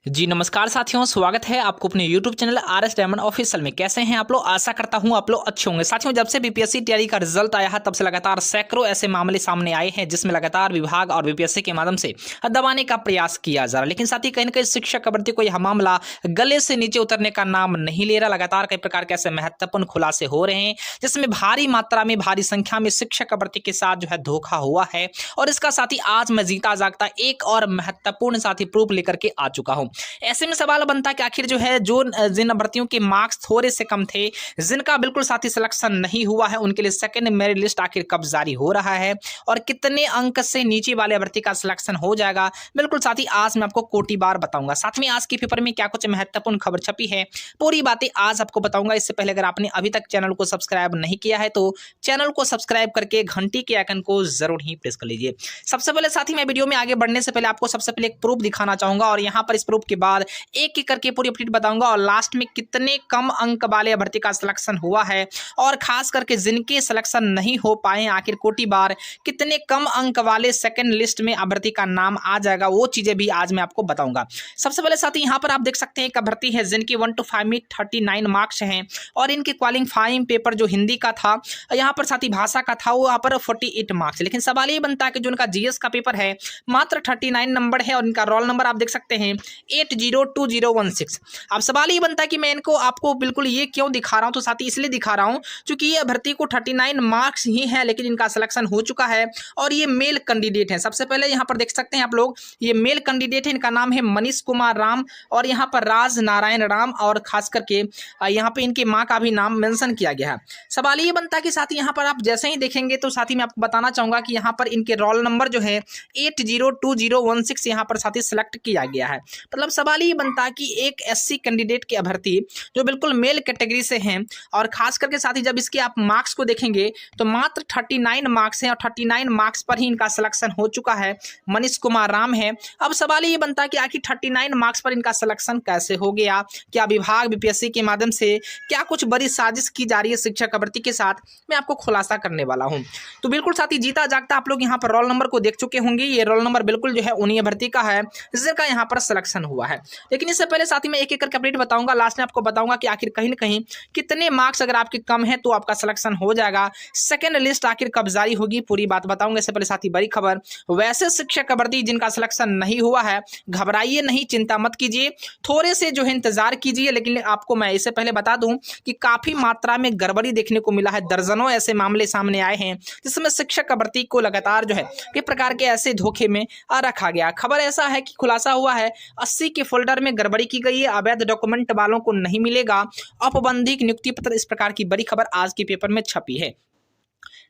जी नमस्कार साथियों, स्वागत है आपको अपने YouTube channel RS diamond official में। कैसे हैं आप लोग? आशा करता हूं आप लोग अच्छे होंगे। साथियों, जब से बीपीएससी तैयारी का रिजल्ट आया है तब से लगातार सैकड़ों ऐसे मामले सामने आए हैं जिसमें लगातार विभाग और बीपीएससी के माध्यम से दबाने का प्रयास किया जा रहा है। लेकिन साथ ही कहीं ना कहीं शिक्षक भर्ती को यह मामला गले से नीचे उतरने का नाम नहीं ले रहा। लगातार कई प्रकार के ऐसे महत्वपूर्ण खुलासे हो रहे हैं जिसमें भारी मात्रा में, भारी संख्या में शिक्षक भर्ती के साथ जो है धोखा हुआ है। और इसका साथ ही आज मैं जीता जागता एक और महत्वपूर्ण साथी प्रूफ लेकर के आ चुका हूं। ऐसे में सवाल बनता है कि आखिर जो है जिन अभ्यर्थियों के मार्क्स थोड़े से कम थे, जिनका बिल्कुल साथी सिलेक्शन नहीं हुआ है, उनके लिए सेकंड मेरिट लिस्ट आखिर कब जारी हो रहा है और कितने अंक से नीचे वाले अभ्यर्थी का सिलेक्शन हो जाएगा, बिल्कुल साथी आज मैं आपको कोटि बार बताऊंगा। साथ में आज के पेपर में क्या कुछ महत्वपूर्ण खबर छपी है, पूरी बातें आज आपको बताऊंगा। इससे पहले अगर आपने अभी तक चैनल को सब्सक्राइब नहीं किया है तो चैनल को सब्सक्राइब करके घंटी के आइकन को जरूर ही प्रेस कर लीजिए। सबसे पहले साथी मैं वीडियो में आगे बढ़ने से पहले आपको सबसे पहले एक प्रूफ दिखाना चाहूंगा और यहां पर इस प्रूफ के बाद एक एक करके पूरी अपडेट बताऊंगा और लास्ट में कितने कम अंक वाले अभ्यर्थी का सिलेक्शन हुआ है और खास करके जिनके सिलेक्शन नहीं हो पाए आखिर कोटि बार कितने कम अंक वाले सेकंड लिस्ट में अभ्यर्थी का नाम आ जाएगा, वो चीजें भी आज मैं आपको बताऊंगा। सबसे पहले साथी यहां पर आप देख सकते हैं एक अभ्यर्थी है जिनकी 1 to 5 में 39 मार्क्स हैं और इनके क्वालिफाइंग पेपर जो हिंदी का था, यहाँ पर साथी भाषा का था, वो यहाँ पर 48 मार्क्स। लेकिन सवाल ये बनता है कि जो उनका जीएस का पेपर है मात्र 39 नंबर है और इनका रोल नंबर आप देख सकते हैं 802016। अब सवाल ये बनता है कि मैं इनको आपको बिल्कुल ये क्यों दिखा रहा हूं, तो साथी इसलिए दिखा रहा हूं क्योंकि ये अभ्यर्थी को 39 मार्क्स ही है लेकिन इनका सिलेक्शन हो चुका है और ये मेल कैंडिडेट है। सबसे पहले यहां पर देख सकते हैं आप लोग, ये मेल कैंडिडेट है, इनका नाम है मनीष कुमार राम और यहाँ पर राज नारायण राम और खास करके यहाँ पे इनकी माँ का भी नाम मेंशन किया गया है। सवाल ये बनता है कि साथी यहाँ पर आप जैसे ही देखेंगे तो साथी मैं आपको बताना चाहूंगा कि यहाँ पर इनके रोल नंबर जो है 802016 यहाँ पर साथी सिलेक्ट किया गया है। मतलब सवाल ये बनता है कि एक एससी कैंडिडेट के अभ्यर्थी जो बिल्कुल मेल कैटेगरी से हैं और खास करके साथी जब इसके आप मार्क्स को देखेंगे तो मात्र 39 मार्क्स हैं और 39 मार्क्स पर ही इनका सिलेक्शन हो चुका है। मनीष कुमार राम है। अब सवाल ये बनता है कि आखिर 39 मार्क्स पर इनका सिलेक्शन कैसे हो गया? क्या विभाग बीपीएससी के माध्यम से क्या कुछ बड़ी साजिश की जा रही है शिक्षक भर्ती के साथ? मैं आपको खुलासा करने वाला हूं। तो बिल्कुल साथी जीता जागता आप लोग यहाँ पर रोल नंबर को देख चुके होंगे। ये रोल नंबर बिल्कुल जो है उन्हीं भर्ती का है जिसका यहाँ पर सिलेक्शन हुआ है। लेकिन इससे पहले साथी मैं एक एक करके अपडेट बताऊंगा, लास्ट में आपको बताऊंगा कि आखिर कहीं ना कहीं कितने मार्क्स अगर आपके कम है तो आपका सिलेक्शन हो जाएगा, सेकंड लिस्ट आखिर कब जारी होगी, पूरी बात बताऊंगा। इससे पहले साथी बड़ी खबर, वैसे शिक्षक भर्ती जिनका सिलेक्शन नहीं हुआ है घबराइए नहीं, चिंता मत कीजिए, थोड़े से जो है इंतजार कीजिए। लेकिन आपको मैं इससे पहले बता दूं कि काफी मात्रा में गड़बड़ी देखने को मिला है। दर्जनों ऐसे मामले सामने आए हैं जिसमें शिक्षक भर्ती को लगातार जो है कई प्रकार के ऐसे धोखे में रखा गया। खबर ऐसा है कि खुलासा हुआ है 80 के फोल्डर में गड़बड़ी की गई है, अवैध डॉक्यूमेंट वालों को नहीं मिलेगा औपबंधिक नियुक्ति पत्र। इस प्रकार की बड़ी खबर आज के पेपर में छपी है।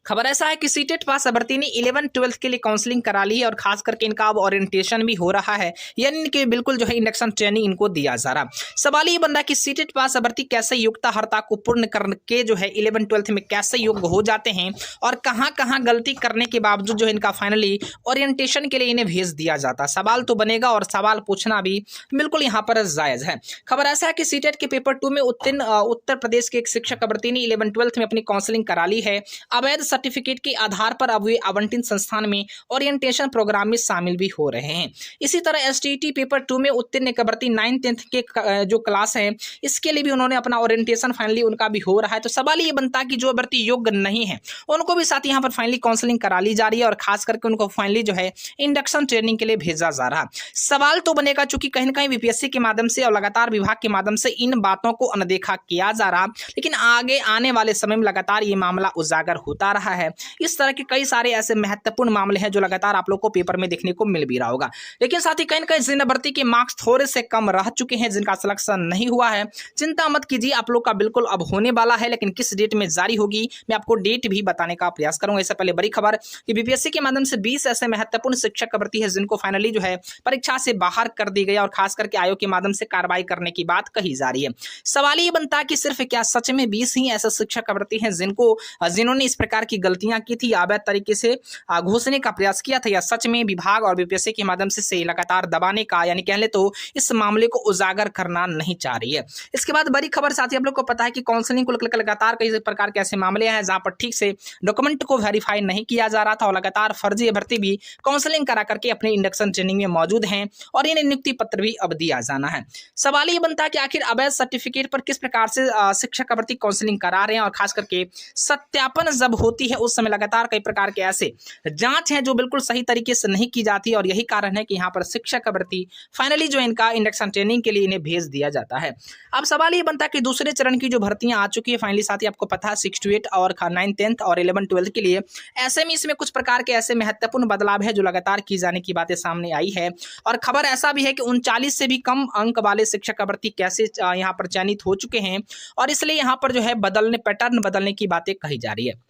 खबर ऐसा है कि सीटेट पास अभ्यर्थी ने 11-12 के लिए काउंसलिंग करा ली है और खास करके इनका अब ओरिएंटेशन भी हो रहा है, यानी इनके बिल्कुल जो है इंडक्शन ट्रेनिंग इनको दिया जा रहा। सवाल ये बन रहा है कि सीटेट पास अभ्यर्थी कैसे योग्यता अर्हता को पूर्ण करके जो है 11-12 में कैसे योग्य हो जाते हैं और कहां गलती करने के बावजूद जो है इनका फाइनली ओरिएंटेशन के लिए इन्हें भेज दिया जाता। सवाल तो बनेगा और सवाल पूछना भी बिल्कुल यहाँ पर जायज है। खबर ऐसा है कि सीटेट के पेपर 2 में उत्तर प्रदेश के एक शिक्षक अभ्यर्थी ने 11-12 में अपनी काउंसलिंग करा ली है। अवैध सर्टिफिकेट के आधार पर अब वे आवंटित संस्थान में ओरिएंटेशन प्रोग्राम में शामिल भी हो रहे हैं। इसी तरह एसटीटी पेपर 2 में उत्तीर्ण एक अभ्यर्थी 9th-10th के जो क्लास है इसके लिए भी उन्होंने अपना ओरिएंटेशन फाइनली उनका भी हो रहा है। तो सवाल ये बनता है कि जो अभ्यर्थी योग्य नहीं है उनको भी साथ यहाँ पर फाइनली काउंसलिंग करा ली जा रही है और खास करके उनको फाइनली जो है इंडक्शन ट्रेनिंग के लिए भेजा जा रहा। सवाल तो बनेगा चूंकि कहीं ना कहीं बीपीएससी के माध्यम से और लगातार विभाग के माध्यम से इन बातों को अनदेखा किया जा रहा, लेकिन आगे आने वाले समय में लगातार ये मामला उजागर होता रहा है। इस तरह के कई सारे ऐसे महत्वपूर्ण मामले हैं जो लगातार आप लोग को पेपर में देखने को मिल भी रहा होगा। लेकिन साथ ही कहीं ना कहीं जिन अभ्यर्थी के मार्क्स थोड़े से कम रह चुके हैं, जिनका सिलेक्शन नहीं हुआ है, चिंता मत कीजिए, आप लोग का बिल्कुल अब होने वाला है। लेकिन किस डेट में जारी होगी मैं आपको डेट भी बताने का प्रयास करूंगा। इससे पहले बड़ी खबर कि बीपीएससी के माध्यम से 20 ऐसे महत्वपूर्ण शिक्षक भर्ती है जिनको फाइनली जो है परीक्षा से बाहर कर दी गई और खास करके आयोग के माध्यम से कार्रवाई करने की बात कही जा रही है। सवाल ये बनता है कि सिर्फ क्या सच में 20 ही ऐसे शिक्षक भर्ती हैं जिन्होंने इस प्रकार की गलतियां की थी, अवैध तरीके से घुसने का प्रयास किया था, या सच में विभाग और बीपीएससी के माध्यम से लगातार दबाने का, यानी कह ले तो इस मामले को उजागर करना नहीं चाह रही है। इसके बाद बड़ी खबर साथी आप लोग को पता है कि काउंसलिंग को लेकर लगातार कई प्रकार के ऐसे मामले हैं जहां पर ठीक से डॉक्यूमेंट को वेरीफाई नहीं किया जा रहा था और लगातार फर्जी अभ्यर्थी भी काउंसलिंग करा करके अपने इंडक्शन ट्रेनिंग में मौजूद हैं और इन्हें नियुक्ति पत्र भी अब दिया जाना है। सवाल ये बनता है कि आखिर अवैध सर्टिफिकेट पर किस प्रकार से शिक्षक अभ्यर्थी काउंसलिंग करा रहे हैं, और खास करके सत्यापन जब होती है उस समय लगातार कई प्रकार के ऐसे जांच हैं जो बिल्कुल सही तरीके से नहीं की जाती है, और यही कारण है कि यहाँ पर शिक्षक अभ्यर्थी फाइनली जो इनका इंडक्शन ट्रेनिंग के लिए इन्हें भेज दिया जाता है। अब सवाल ये बनता है कि दूसरे चरण की जो भर्तियां आ चुकी है फाइनली साथी आपको पता है 6 to 8 और 9, 10 और 11, 12 के लिए, ऐसे में इसमें कुछ प्रकार के ऐसे महत्वपूर्ण बदलाव है जो लगातार की जाने की बातें सामने आई है। और खबर ऐसा भी है कि 39 से भी कम अंक वाले शिक्षक अभ्यर्थी कैसे यहाँ पर चयनित हो चुके हैं, और इसलिए यहाँ पर जो है पैटर्न बदलने की बातें कही जा रही है।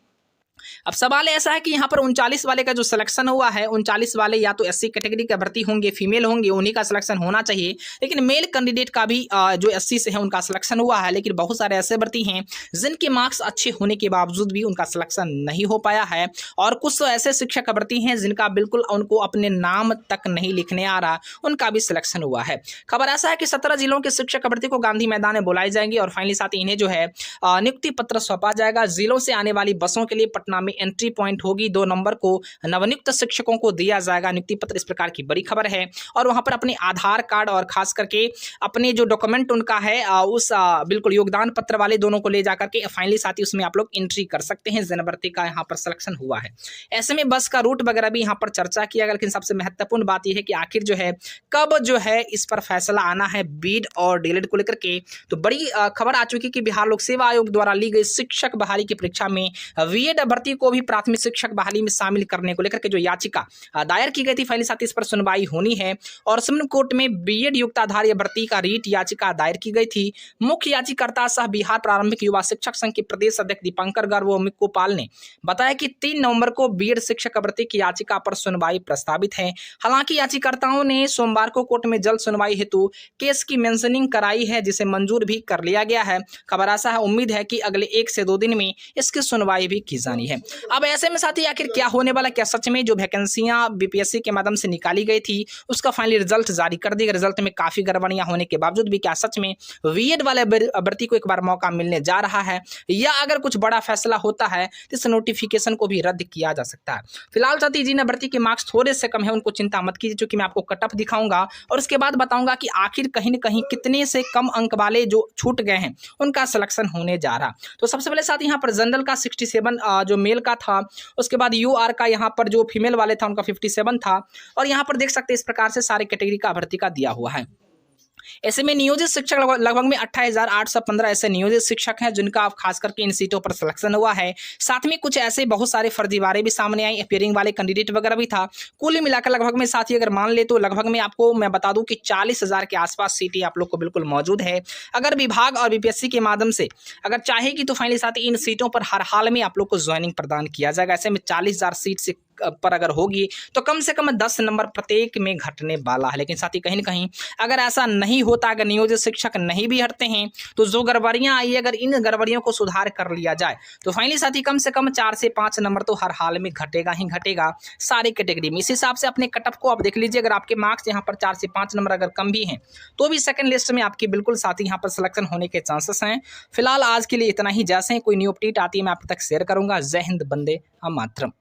अब सवाल ऐसा है कि यहाँ पर 39 वाले का जो सिलेक्शन हुआ है, 39 वाले या तो एससी कैटेगरी के भर्ती होंगे, फीमेल होंगे, उन्हीं का सिलेक्शन होना चाहिए, लेकिन मेल कैंडिडेट का भी जो एससी से है उनका सिलेक्शन हुआ है। लेकिन बहुत सारे ऐसे भर्ती हैं जिनके मार्क्स अच्छे होने के बावजूद भी उनका सिलेक्शन नहीं हो पाया है, और कुछ ऐसे शिक्षक भर्ती हैं जिनका बिल्कुल उनको अपने नाम तक नहीं लिखने आ रहा, उनका भी सिलेक्शन हुआ है। खबर ऐसा है कि 17 जिलों के शिक्षक भर्ती को गांधी मैदान में बुलाए जाएंगे और फाइनली साथ ही इन्हें जो है नियुक्ति पत्र सौंपा जाएगा। जिलों से आने वाली बसों के लिए पटना में एंट्री पॉइंट होगी, 2 नंबर को नवनियुक्त शिक्षकों को दिया जाएगा नियुक्ति पत्र। इस प्रकार की बड़ी खबर है, और वहां पर अपने आधार कार्ड और खास करके अपने जो डॉक्यूमेंट उनका है उस बिल्कुल योगदान पत्र वाले दोनों को ले जाकर के फाइनली साथ ही उसमें आप लोग एंट्री कर सकते हैं। जनभर्ती का यहाँ पर सिलेक्शन हुआ है। ऐसे में बस का रूट वगैरह भी यहाँ पर चर्चा किया गया, लेकिन सबसे महत्वपूर्ण बात यह है कि आखिर जो है कब जो है इस पर फैसला आना है बीड और डीएलएड को लेकर के। तो बड़ी खबर आ चुकी कि बिहार लोक सेवा आयोग द्वारा ली गई शिक्षक बहाली की परीक्षा में बीएड भर्ती को भी प्राथमिक शिक्षक बहाली में शामिल करने को लेकर के जो याचिका दायर की गई थी, फाइनली साथ इस पर सुनवाई होनी है और सुप्रीम कोर्ट में बीएड युक्ताधारी भर्ती का रीट याचिका दायर की गई थी। मुख्य याचिकाकर्ता सह बिहार प्रारंभिक युवा शिक्षक संघ के प्रदेश अध्यक्ष दीपंकर गर्ग व मिक्कू पाल ने बताया कि 3 नवंबर को बीएड शिक्षक भर्ती की याचिका पर सुनवाई प्रस्तावित है। हालांकि याचिकाकर्ताओं ने सोमवार को कोर्ट में जल्द सुनवाई हेतु केस की मेंशनिंग कराई है, जिसे मंजूर भी कर लिया गया है। खबर ऐसा है, उम्मीद है कि अगले 1 से 2 दिन में इसकी सुनवाई भी की जानी है। अब ऐसे में साथी आखिर क्या होने वाला, क्या सच में जो वैकेंसियां बीपीएससी के माध्यम से निकाली गई थी उसका फाइनली रिजल्ट जारी कर दिया। रिजल्ट में काफी गड़बड़ियां होने के बावजूद भी क्या सच में बीएड वाले अभ्यर्थी को एक बार मौका मिलने जा रहा है, या अगर कुछ बड़ा फैसला होता है तो इस नोटिफिकेशन को भी रद्द किया जा सकता है। फिलहाल साथी जिन अभ्यर्थी के मार्क्स थोड़े से कम है उनको चिंता मत कीजिए, क्योंकि मैं आपको कट ऑफ दिखाऊंगा और उसके बाद बताऊंगा कि आखिर कहीं न कहीं कितने से कम अंक वाले जो छूट गए हैं उनका सिलेक्शन होने जा रहा। तो सबसे पहले साथ यहाँ पर जनरल का 67 जो मेल का था, उसके बाद यूआर का यहाँ पर जो फीमेल वाले था उनका 57 था, और यहाँ पर देख सकते हैं इस प्रकार से सारे कैटेगरी का भर्ती का दिया हुआ है। ऐसे में नियोजित शिक्षक लगभग में 28,815 ऐसे नियोजित शिक्षक हैं जिनका खास करके इन सीटों पर सिलेक्शन हुआ है। साथ में कुछ ऐसे बहुत सारे फर्जीवाड़े भी सामने आए, अपीयरिंग वाले कैंडिडेट वगैरह भी था। कुल मिलाकर लगभग में साथ ही अगर मान ले तो लगभग में आपको मैं बता दूं कि 40,000 के आसपास सीटें आप लोग को बिल्कुल मौजूद है। अगर विभाग और बीपीएससी के माध्यम से अगर चाहेगी तो फाइनली साथ ही इन सीटों पर हर हाल में आप लोग को ज्वाइनिंग प्रदान किया जाएगा। ऐसे में 40,000 सीट से पर अगर होगी तो कम से कम 10 नंबर प्रत्येक में घटने वाला है। लेकिन साथ ही कहीं न कहीं अगर ऐसा नहीं होता, अगर नियोजित शिक्षक नहीं भी हटते हैं, तो जो गड़बड़ियां आई अगर इन गड़बड़ियों को सुधार कर लिया जाए तो फाइनली साथ ही कम से कम 4 से 5 नंबर तो हर हाल में घटेगा ही घटेगा सारी कैटेगरी में। इस हिसाब से अपने कटअप को आप देख लीजिए, अगर आपके मार्क्स यहाँ पर 4 से 5 नंबर अगर कम भी हैं तो भी सेकंड लिस्ट में आपकी बिल्कुल साथ ही यहाँ पर सिलेक्शन होने के चांसेस हैं। फिलहाल आज के लिए इतना ही। जैसे कोई न्यू अपडेट आती है मैं आप तक शेयर करूंगा। जय हिंद, वंदे मातरम।